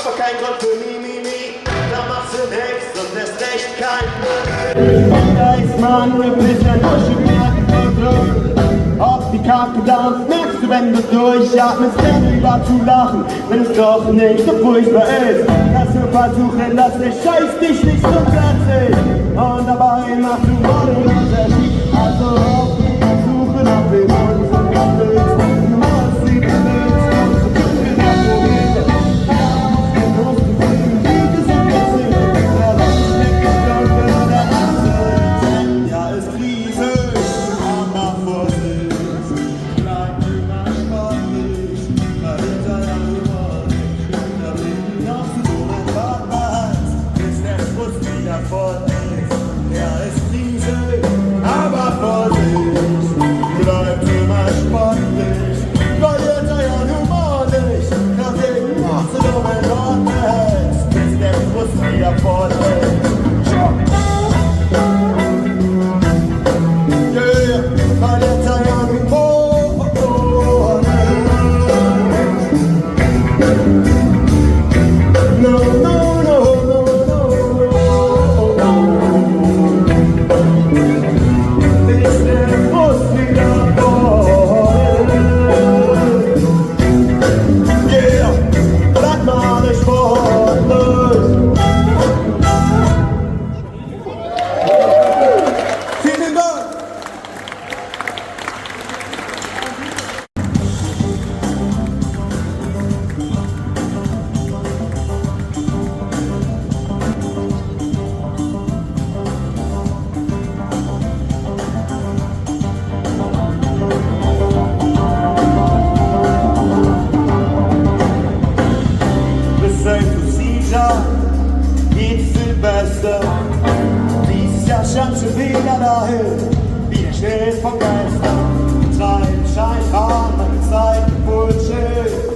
aber kein Grund für Mimimi. Da machst du nix und erst recht kein Müll. Da ist man ein bisschen Muscheln, auf die Kacke dampft, merkst du, wenn du durchatmest, dann über zu lachen, wenn es doch nicht so furchtbar ist. Lass nur versuchen, dass der Scheiß dich nicht runterzieht. Und dabei machst du mal den Unterschied. Also auf die Suche nach dem unseren Willst. Du machst die Willst, kommst du in der Probleme. Du musst du fliegen, wie du so erzählen. Der Rock schmeckt das Blanke oder der Hasse. Ja, es rieselt, aber Vorsicht. Bleib immer sportlich, dahinter der Humor. Da bringen noch so ein Wartmann, bis der Frust wieder voll ist. Ja, es rieselt, aber Vorsicht. Bleib immer sportlich, dahinter der Humor nicht. Da bringen noch so ein Wartmann, bis der Frust wieder voll ist. Dieses Jahr stand schon wieder dahin, wie der Schnee vom Geistern. Treiben scheint hart, meine Zeit wohl schön.